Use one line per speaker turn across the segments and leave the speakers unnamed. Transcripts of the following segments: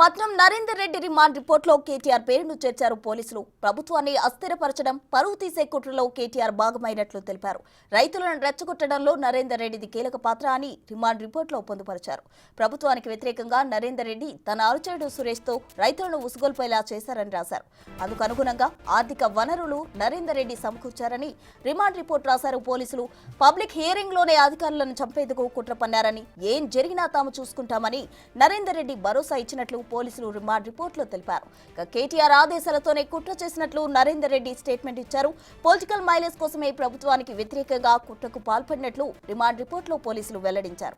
Patnam Narender Reddy remand రిపోర్టులో KTR పేరును చేర్చారు పోలీసులు. ప్రభుత్వాన్ని అస్థిరపరచడం, పరువు తీసే కుట్రలో కేటీఆర్ భాగమైనట్లు తెలిపారు. రైతులను రెచ్చగొట్టడంలో నరేందర్ రెడ్డిది కీలక పాత్ర అని రిమాండ్ రిపోర్టులో పొందుపరిచారు. ప్రభుత్వానికి వ్యతిరేకంగా నరేందర్ రెడ్డి తన అనుచరుడు సురేష్తో రైతులను ఉసుగొల్పేలా చేశారని రాశారు. అందుకు అనుగుణంగా ఆర్థిక వనరులు నరేందర్ రెడ్డి సమకూర్చారని రిమాండ్ రిపోర్టు రాశారు పోలీసులు. పబ్లిక్ హియరింగ్ లోనే అధికారులను చంపేందుకు కుట్ర పన్నారని, ఏం జరిగినా తాము చూసుకుంటామని నరేందర్ రెడ్డి భరోసా ఇచ్చినట్లు పోలీసులు రిమాండ్ రిపోర్టులో తెలిపారు. కేటీఆర్ ఆదేశాలతోనే కుట్ర చేసినట్లు నరేందర్ రెడ్డి స్టేట్మెంట్ ఇచ్చారు. పొలిటికల్ మైలేజ్ కోసమే ప్రభుత్వానికి వ్యతిరేకంగా కుట్రకు పాల్పడినట్లు రిమాండ్ రిపోర్టులో పోలీసులు వెల్లడించారు.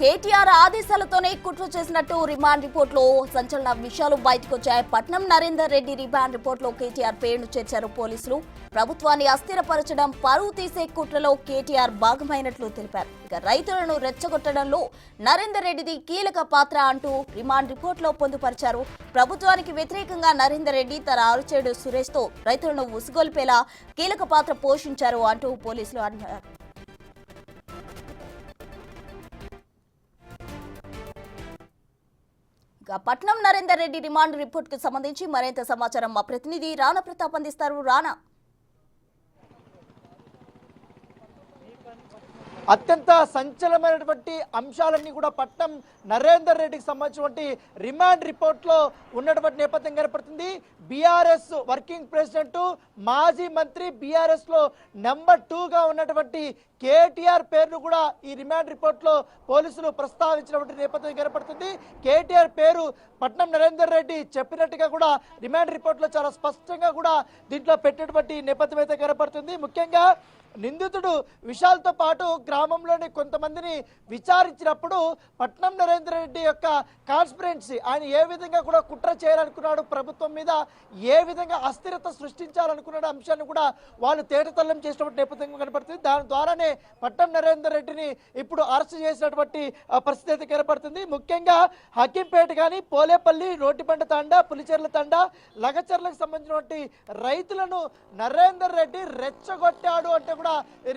కేటీఆర్ ఆదేశాలతోనే కుట్ర చేసినట్టు రిమాండ్ రిపోర్టులో సంచలన విషయాలు బయటకొచ్చాయి. పట్నం నరేందర్ రెడ్డి రిమాండ్ రిపోర్టులో కేటీఆర్ పేరును చేర్చారు పోలీసులు. ప్రభుత్వాన్ని అస్థిరపరచడం, పరువు తీసే కుట్రలో కేటీఆర్ భాగమైనట్లు తెలిపారు. రైతులను రెచ్చగొట్టడంలో నరేందర్ రెడ్డిది కీలక పాత్ర అంటూ రిమాండ్ రిపోర్టులో పొందుపరిచారు. ప్రభుత్వానికి వ్యతిరేకంగా నరేందర్ రెడ్డి తన అనుచరుడు సురేష్తో రైతులను ఉసుగొల్పేలా కీలక పాత్ర పోషించారు అంటూ పోలీసులు అన్నారు. పట్నం నరేందర్ రెడ్డి రిమాండ్ రిపోర్ట్ కు సంబంధించి మరింత సమాచారం మా ప్రతినిధి రాణా ప్రతాప్ అందిస్తారు. రాణా,
అత్యంత సంచలనమైనటువంటి అంశాలన్నీ కూడా పట్నం నరేందర్ రెడ్డికి సంబంధించినటువంటి రిమాండ్ రిపోర్ట్లో ఉన్నటువంటి నేపథ్యం కనపడుతుంది. బీఆర్ఎస్ వర్కింగ్ ప్రెసిడెంట్, మాజీ మంత్రి, బీఆర్ఎస్లో నెంబర్ 2గా ఉన్నటువంటి కేటీఆర్ పేరును కూడా ఈ రిమాండ్ రిపోర్ట్లో పోలీసులు ప్రస్తావించినటువంటి నేపథ్యం కనపడుతుంది. కేటీఆర్ పేరు పట్నం నరేందర్ రెడ్డి చెప్పినట్టుగా కూడా రిమాండ్ రిపోర్ట్లో చాలా స్పష్టంగా కూడా దీంట్లో పెట్టినటువంటి నేపథ్యం అయితే కనపడుతుంది. ముఖ్యంగా నిందితుడు విశాల్తో పాటు గ్రామంలోని కొంతమందిని విచారించినప్పుడు పట్నం నరేందర్ రెడ్డి యొక్క కాన్స్పిరెన్సీ, ఆయన ఏ విధంగా కూడా కుట్ర చేయాలనుకున్నాడు, ప్రభుత్వం మీద ఏ విధంగా అస్థిరత సృష్టించాలనుకున్నాడు అంశాన్ని కూడా వాళ్ళు తేటతల్లం చేసినటువంటి నేపథ్యం కనపడుతుంది. దాని ద్వారానే పట్నం నరేందర్ రెడ్డిని ఇప్పుడు అరెస్ట్ చేసినటువంటి పరిస్థితి అయితే కనపడుతుంది. ముఖ్యంగా హకీంపేట కానీ, పోలేపల్లి, రోటిబండ తండా, పులిచెర్ల తండా, లగచర్లకు సంబంధించినటువంటి రైతులను నరేందర్ రెడ్డి రెచ్చగొట్టాడు అంటే కూడా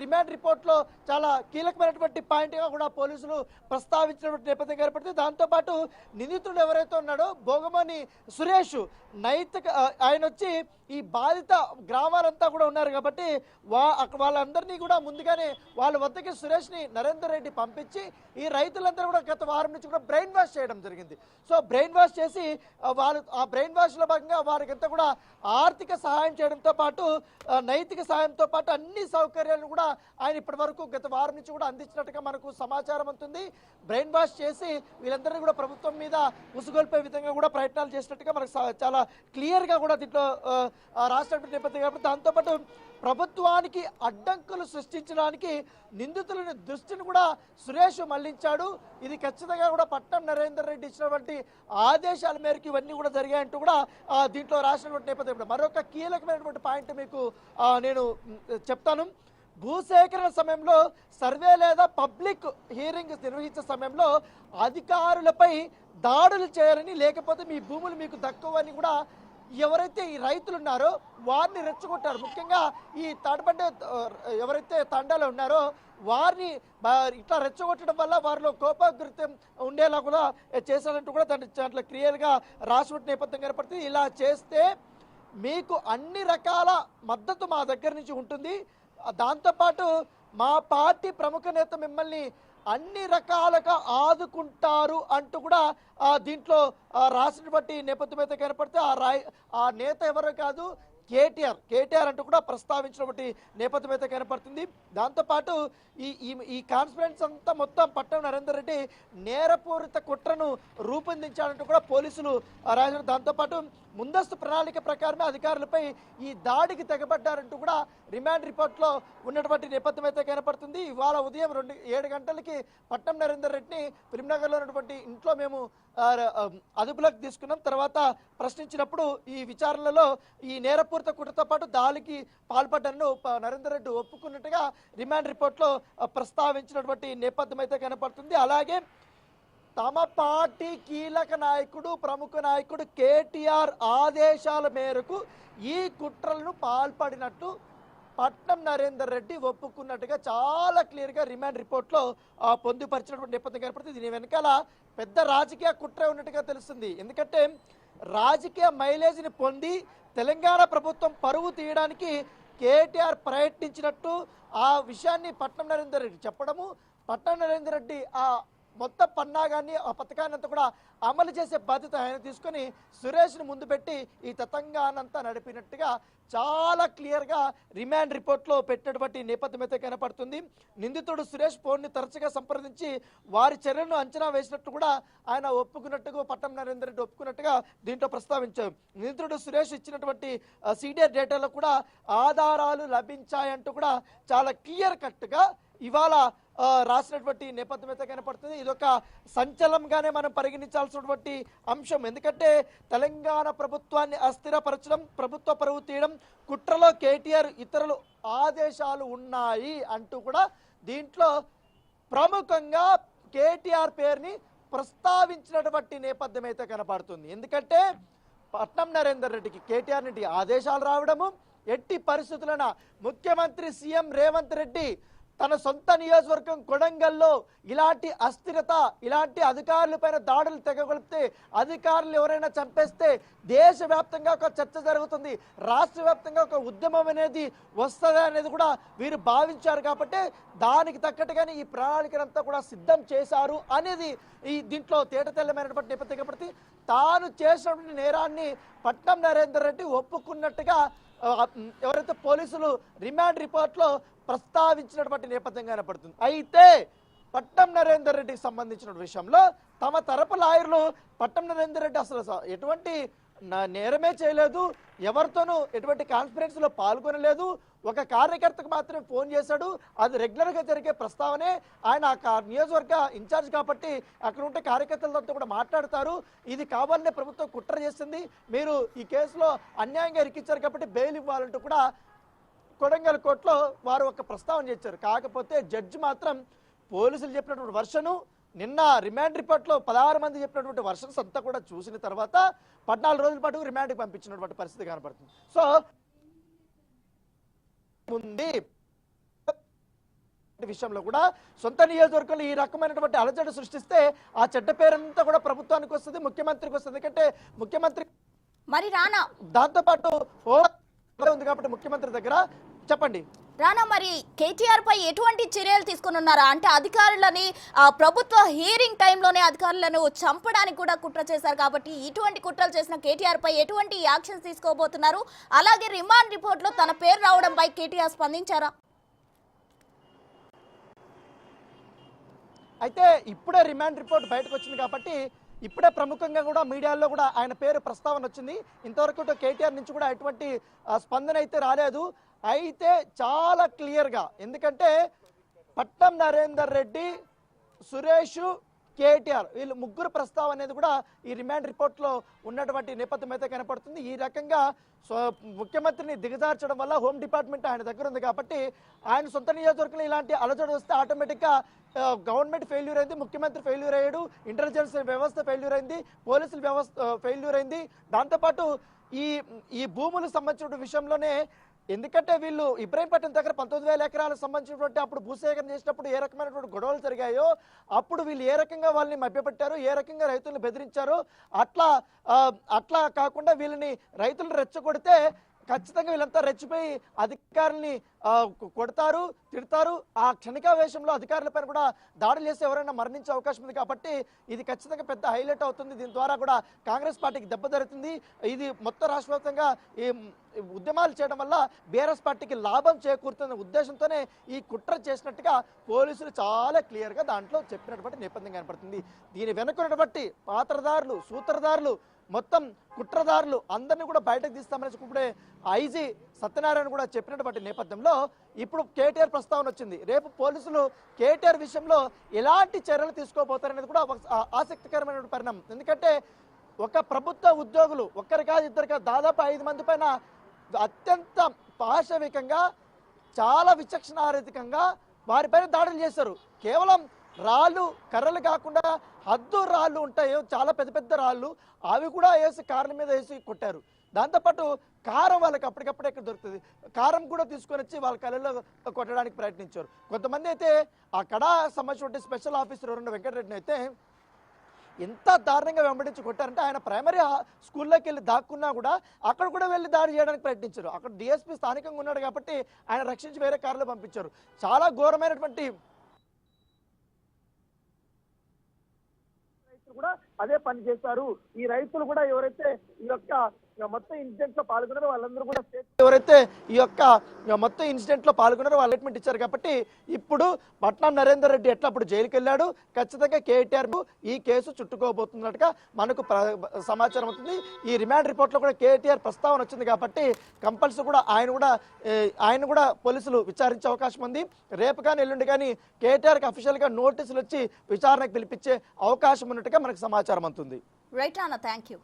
రిమాండ్ రిపోర్ట్లో చాలా కీలకమైనటువంటి పాయింట్గా కూడా పోలీసులు ప్రస్తావించినటువంటి నేపథ్యం కనపడుతుంది. దాంతోపాటు నిందితుడు ఎవరైతే ఉన్నాడో భోగమని సురేష్, నైతిక ఆయన వచ్చి ఈ బాధిత గ్రామాలంతా కూడా ఉన్నారు కాబట్టి వాళ్ళందరినీ కూడా ముందుగానే వాళ్ళ వద్దకి సురేష్ని నరేందర్ రెడ్డి పంపించి ఈ రైతులందరూ కూడా గత వారం నుంచి కూడా బ్రెయిన్ వాష్ చేయడం జరిగింది. సో బ్రెయిన్ వాష్ చేసి వాళ్ళు ఆ బ్రెయిన్ వాష్లో భాగంగా వారికంతా కూడా ఆర్థిక సహాయం చేయడంతో పాటు నైతిక సహాయంతో పాటు అన్ని సౌకర్యాలను కూడా ఆయన ఇప్పటి వరకు గత వారం నుంచి కూడా అందించినట్టుగా మనకు సమాచారం ఉంటుంది. బ్రెయిన్ వాష్ చేసి వీళ్ళందరినీ కూడా ప్రభుత్వం మీద ఉసుగొల్పే విధంగా కూడా ప్రయత్నాలు చేసినట్టుగా మనకు చాలా క్లియర్గా కూడా దీంట్లో రాష్ట్ర నేపథ్యం కాబట్టి దాంతోపాటు ప్రభుత్వానికి అడ్డంకులు సృష్టించడానికి నిందితులని దృష్టిని కూడా సురేష్ మళ్లించాడు. ఇది ఖచ్చితంగా కూడా పట్నం నరేందర్ రెడ్డి ఇచ్చినటువంటి ఆదేశాల మేరకు ఇవన్నీ కూడా జరిగాయంటూ కూడా దీంట్లో రాసినటువంటి నేపథ్యం. మరొక కీలకమైనటువంటి పాయింట్ మీకు నేను చెప్తాను. భూసేకరణ సమయంలో సర్వే లేదా పబ్లిక్ హియరింగ్ నిర్వహించే సమయంలో అధికారులపై దాడులు చేయాలని, లేకపోతే మీ భూములు మీకు దక్కవని కూడా ఎవరైతే ఈ రైతులు ఉన్నారో వారిని రెచ్చగొట్టారు. ముఖ్యంగా ఈ తాడబండ ఎవరైతే తండాలో ఉన్నారో వారిని ఇట్లా రెచ్చగొట్టడం వల్ల వారిలో కోపగ్రతం ఉండేలా కూడా చేశారంటూ కూడా దాంట్లో క్లియర్గా రాసినటువంటి నేపథ్యం కనపడుతుంది. ఇలా చేస్తే మీకు అన్ని రకాల మద్దతు మా దగ్గర నుంచి ఉంటుంది, దాంతోపాటు మా పార్టీ ప్రముఖ నేత మిమ్మల్ని అన్ని రకాలుగా ఆదుకుంటారు అంటూ కూడా దీంట్లో రాసినటువంటి నేపథ్యం అయితే కనపడితే ఆ నేత ఎవరో కాదు కేటీఆర్ అంటూ కూడా ప్రస్తావించినటువంటి నేపథ్యం అయితే కనపడుతుంది. దాంతోపాటు ఈ కాన్ఫరెన్స్ అంతా మొత్తం పట్నం నరేందర్ రెడ్డి నేరపూరిత కుట్రను రూపొందించాలంటూ కూడా పోలీసులు రాశారు. దాంతోపాటు ముందస్తు ప్రణాళిక ప్రకారమే అధికారులపై ఈ దాడికి తెగబడ్డారంటూ కూడా రిమాండ్ రిపోర్ట్లో ఉన్నటువంటి నేపథ్యం అయితే కనపడుతుంది. ఇవాళ ఉదయం 7 గంటలకి పట్నం నరేందర్ రెడ్డిని ఫిలింనగర్లో ఉన్నటువంటి ఇంట్లో మేము అదుపులోకి తీసుకున్నాం. తర్వాత ప్రశ్నించినప్పుడు ఈ విచారణలో ఈ నేరపూరిత కుట్రతో పాటు దాడికి పాల్పడ్డను నరేందర్ రెడ్డి ఒప్పుకున్నట్టుగా రిమాండ్ రిపోర్ట్లో ప్రస్తావించినటువంటి నేపథ్యం అయితే కనపడుతుంది. అలాగే తమ పార్టీ కీలక నాయకుడు ప్రముఖ నాయకుడు కేటీఆర్ ఆదేశాల మేరకు ఈ కుట్రలను పాల్పడినట్టు పట్నం నరేందర్ రెడ్డి ఒప్పుకున్నట్టుగా చాలా క్లియర్గా రిమాండ్ రిపోర్ట్లో పొందుపరిచినటువంటి నేపథ్యం కనపడుతుంది. దీని వెనకాల పెద్ద రాజకీయ కుట్ర ఉన్నట్టుగా తెలుస్తుంది. ఎందుకంటే రాజకీయ మైలేజ్ని పొంది తెలంగాణ ప్రభుత్వం పరువు తీయడానికి కేటీఆర్ ప్రయత్నించినట్టు ఆ విషయాన్ని పట్నం నరేందర్ రెడ్డి చెప్పడము, పట్నం నరేందర్ రెడ్డి ఆ మొత్తం పన్నాగాన్ని ఆ పథకాన్ని అంతా కూడా అమలు చేసే బాధ్యత ఆయన తీసుకొని సురేష్ను ముందు పెట్టి ఈ తతంగానంతా నడిపినట్టుగా చాలా క్లియర్గా రిమాండ్ రిపోర్ట్లో పెట్టినటువంటి నేపథ్యం అయితే కనపడుతుంది. నిందితుడు సురేష్ ఫోన్ని తరచుగా సంప్రదించి వారి చర్యలను అంచనా వేసినట్టు కూడా ఆయన ఒప్పుకున్నట్టుగా పట్నం నరేందర్ రెడ్డి ఒప్పుకున్నట్టుగా దీంట్లో ప్రస్తావించారు. నిందితుడు సురేష్ ఇచ్చినటువంటి సీనియర్ డేటాలో కూడా ఆధారాలు లభించాయంటూ కూడా చాలా క్లియర్ కట్గా ఇవాళ రాసినటువంటి నేపథ్యం అయితే కనపడుతుంది. ఇదొక సంచలనంగానే మనం పరిగణించాల్సినటువంటి అంశం. ఎందుకంటే తెలంగాణ ప్రభుత్వాన్ని అస్థిరపరచడం, ప్రభుత్వ పరువు తీయడం, కుట్రలో కేటీఆర్ ఇతరులు ఆదేశాలు ఉన్నాయి అంటూ కూడా దీంట్లో ప్రముఖంగా కేటీఆర్ పేరుని ప్రస్తావించినటువంటి నేపథ్యం అయితే కనపడుతుంది. ఎందుకంటే పట్నం నరేందర్ రెడ్డికి కేటీఆర్ నుండి ఆదేశాలు రావడము, ఎట్టి పరిస్థితులన ముఖ్యమంత్రి సీఎం రేవంత్ రెడ్డి తన సొంత నియోజకవర్గం కొడంగల్లో ఇలాంటి అస్థిరత, ఇలాంటి అధికారులపైన దాడులు తెగగొలిపితే, అధికారులు ఎవరైనా చంపేస్తే దేశవ్యాప్తంగా ఒక చర్చ జరుగుతుంది, రాష్ట్ర వ్యాప్తంగా ఒక ఉద్యమం అనేది వస్తుంది అనేది కూడా వీరు భావించారు. కాబట్టి దానికి తగ్గట్టుగానే ఈ ప్రణాళికనంతా కూడా సిద్ధం చేశారు అనేది ఈ దీంట్లో తేటతెల్లమైనటువంటి నేపథ్యం. కాబట్టి తాను చేసినటువంటి నేరాన్ని పట్నం నరేందర్ రెడ్డి ఒప్పుకున్నట్టుగా ఎవరైతే పోలీసులు రిమాండ్ రిపోర్ట్లో ప్రస్తావించినటువంటి నేపథ్యం కనపడుతుంది. అయితే పట్నం నరేందర్ రెడ్డికి సంబంధించిన విషయంలో తమ తరపు లాయర్లు పట్నం నరేందర్ రెడ్డి అసలు ఎటువంటి నేరమే చేయలేదు, ఎవరితోనూ ఎటువంటి కాన్ఫరెన్స్లో పాల్గొనలేదు, ఒక కార్యకర్తకు మాత్రమే ఫోన్ చేశాడు, అది రెగ్యులర్గా జరిగే ప్రస్తావనే, ఆయన నియోజకవర్గ ఇన్ఛార్జ్ కాబట్టి అక్కడ ఉంటే కార్యకర్తలతో కూడా మాట్లాడతారు, ఇది కావాలనే ప్రభుత్వం కుట్ర చేసింది, మీరు ఈ కేసులో అన్యాయంగా ఇరికించారు కాబట్టి బెయిల్ ఇవ్వాలంటూ కూడా కొడంగల్ కోర్టులో వారు ఒక ప్రస్తావన చేశారు. కాకపోతే జడ్జి మాత్రం పోలీసులు చెప్పినటువంటి వర్షను, నిన్న రిమాండ్ రిపోర్ట్లో 16 మంది చెప్పినటువంటి వర్షన్స్ అంతా కూడా చూసిన తర్వాత 14 రోజుల పాటు రిమాండ్కి పంపించినటువంటి పరిస్థితి కనపడుతుంది. సో ఉంది విషయంలో కూడా సొంత నియోజకవర్గంలో ఈ రకమైనటువంటి అలజడి సృష్టిస్తే ఆ చెడ్డ పేరంతా కూడా ప్రభుత్వానికి వస్తుంది, ముఖ్యమంత్రికి వస్తుంది. ఎందుకంటే ముఖ్యమంత్రి
మరి రానా
దాంతోపాటు ఉంది కాబట్టి ముఖ్యమంత్రి దగ్గర చెప్పండి
రానా, మరి కేటీఆర్ పై ఎటువంటి చర్యలు తీసుకుని ఉన్నారా? అంటే అధికారులని ప్రభుత్వ హియరింగ్ టైంలోనే అధికారులను చంపడానికి కూడా కుట్ర చేశారు కాబట్టి ఇటువంటి కుట్రలు చేసిన కేటీఆర్ పై ఎటువంటి యాక్షన్స్ తీసుకోబోతున్నారు? అలాగే రిమాండ్ రిపోర్ట్ లో తన పేరు రావడంపై కేటీఆర్ స్పందించారా?
అయితే ఇప్పుడే రిమాండ్ రిపోర్ట్ బయటకు వచ్చింది కాబట్టి ఇప్పుడే ప్రముఖంగా కూడా మీడియాలో కూడా ఆయన పేరు ప్రస్తావన వచ్చింది. ఇంతవరకు కేటీఆర్ నుంచి కూడా ఎటువంటి స్పందన అయితే రాలేదు. అయితే చాలా క్లియర్గా, ఎందుకంటే పట్నం నరేందర్ రెడ్డి, సురేష్, కేటీఆర్ వీళ్ళు ముగ్గురు ప్రస్తావన అనేది కూడా ఈ రిమాండ్ రిపోర్ట్లో ఉన్నటువంటి నేపథ్యం అయితే కనపడుతుంది. ఈ రకంగా ముఖ్యమంత్రిని దిగజార్చడం వల్ల హోమ్ డిపార్ట్మెంట్ ఆయన దగ్గర ఉంది కాబట్టి ఆయన సొంత నియోజకవర్గంలో ఇలాంటి అలజడి వస్తే ఆటోమేటిక్గా గవర్నమెంట్ ఫెయిల్యూర్ అయింది, ముఖ్యమంత్రి ఫెయిల్యూర్ అయ్యాడు, ఇంటెలిజెన్స్ వ్యవస్థ ఫెయిల్యూర్ అయింది, పోలీసుల వ్యవస్థ ఫెయిల్యూర్ అయింది. దాంతోపాటు ఈ భూములకు సంబంధించిన విషయంలోనే, ఎందుకంటే వీళ్ళు ఇబ్రాహీంపట్నం దగ్గర 19,000 ఎకరాలకు సంబంధించినటువంటి అప్పుడు భూసేకరణ చేసినప్పుడు ఏ రకమైనటువంటి గొడవలు జరిగాయో, అప్పుడు వీళ్ళు ఏ రకంగా వాళ్ళని మభ్యపెట్టారు, ఏ రకంగా రైతులను బెదిరించారు, అట్లా కాకుండా వీళ్ళని రైతులను రెచ్చగొడితే ఖచ్చితంగా వీళ్ళంతా రెచ్చిపోయి అధికారుల్ని కొడతారు, తిడతారు. ఆ క్షణికావేశంలో అధికారులపైన కూడా దాడులు చేసి ఎవరైనా మరణించే అవకాశం ఉంది కాబట్టి ఇది ఖచ్చితంగా పెద్ద హైలైట్ అవుతుంది. దీని ద్వారా కూడా కాంగ్రెస్ పార్టీకి దెబ్బ జరుగుతుంది. ఇది మొత్తం రాష్ట్ర వ్యాప్తంగా ఈ ఉద్యమాలు చేయడం వల్ల బీఆర్ఎస్ పార్టీకి లాభం చేకూరుతున్న ఉద్దేశంతోనే ఈ కుట్ర చేసినట్టుగా పోలీసులు చాలా క్లియర్గా దాంట్లో చెప్పినటువంటి నేపథ్యం కనపడుతుంది. దీని వెనుకున్నటువంటి పాత్రదారులు, సూత్రధారులు, మొత్తం కుట్రదారులు అందరినీ కూడా బయటకు తీస్తామని ఇప్పుడే ఐజీ సత్యనారాయణ కూడా చెప్పినటువంటి నేపథ్యంలో ఇప్పుడు కేటీఆర్ ప్రస్తావన వచ్చింది. రేపు పోలీసులు కేటీఆర్ విషయంలో ఎలాంటి చర్యలు తీసుకోబోతారనేది కూడా ఆసక్తికరమైన పరిణామం. ఎందుకంటే ఒక ప్రభుత్వ ఉద్యోగులు ఒక్కరి కాదు, ఇద్దరు కాదు, దాదాపు 5 మంది పైన అత్యంత పాశవికంగా, చాలా విచక్షణారహితంగా వారిపైన దాడులు చేశారు. కేవలం రాళ్ళు కర్రలు కాకుండా హద్దు రాళ్ళు ఉంటాయో చాలా పెద్ద పెద్ద రాళ్ళు అవి కూడా వేసి కార్ల మీద వేసి కొట్టారు. దాంతోపాటు కారం వాళ్ళకి అప్పటికప్పుడే ఇక్కడ దొరుకుతుంది, కారం కూడా తీసుకొని వచ్చి వాళ్ళ కళ్ళలో కొట్టడానికి ప్రయత్నించారు. కొంతమంది అయితే ఆ కడా సంబంధించిన స్పెషల్ ఆఫీసర్ ఎవరున్న వెంకటరెడ్డిని అయితే ఎంత దారుణంగా వెంబడించి కొట్టారంటే ఆయన ప్రైమరీ స్కూల్లోకి వెళ్ళి దాక్కున్నా కూడా అక్కడ కూడా వెళ్ళి దాడి చేయడానికి ప్రయత్నించారు. అక్కడ డిఎస్పీ స్థానికంగా ఉన్నాడు కాబట్టి ఆయన రక్షించి వేరే కారులో పంపించారు. చాలా ఘోరమైనటువంటి కూడా అదే పని చేశారు. ఈ రైతులు కూడా ఎవరైతే ఈ యొక్క మొత్తం ఇన్సిడెంట్ లో పాల్గొన్నారో వాళ్ళందరూ కూడా ఎవరైతే ఈ యొక్క మొత్తం ఇన్సిడెంట్ లో పాల్గొన్నారో వాళ్ళు స్టేట్మెంట్ ఇచ్చారు. కాబట్టి ఇప్పుడు పట్నం నరేందర్ రెడ్డి ఎట్లా అప్పుడు జైలుకి వెళ్ళాడు, ఖచ్చితంగా కేటీఆర్ ఈ కేసు చుట్టుకోబోతున్నట్టుగా మనకు సమాచారం అవుతుంది. ఈ రిమాండ్ రిపోర్ట్ లో కూడా కేటీఆర్ ప్రస్తావన వచ్చింది కాబట్టి కంపల్సరీ కూడా ఆయన కూడా పోలీసులు విచారించే అవకాశం ఉంది. రేపు కానీ ఎల్లుండి కానీ కేటీఆర్ కి అఫీషియల్ గా నోటీసులు వచ్చి విచారణకు పిలిపించే అవకాశం ఉన్నట్టుగా మనకు సమాచారం అందుతుంది.
రైట్ అన్న, థ్యాంక్ యూ.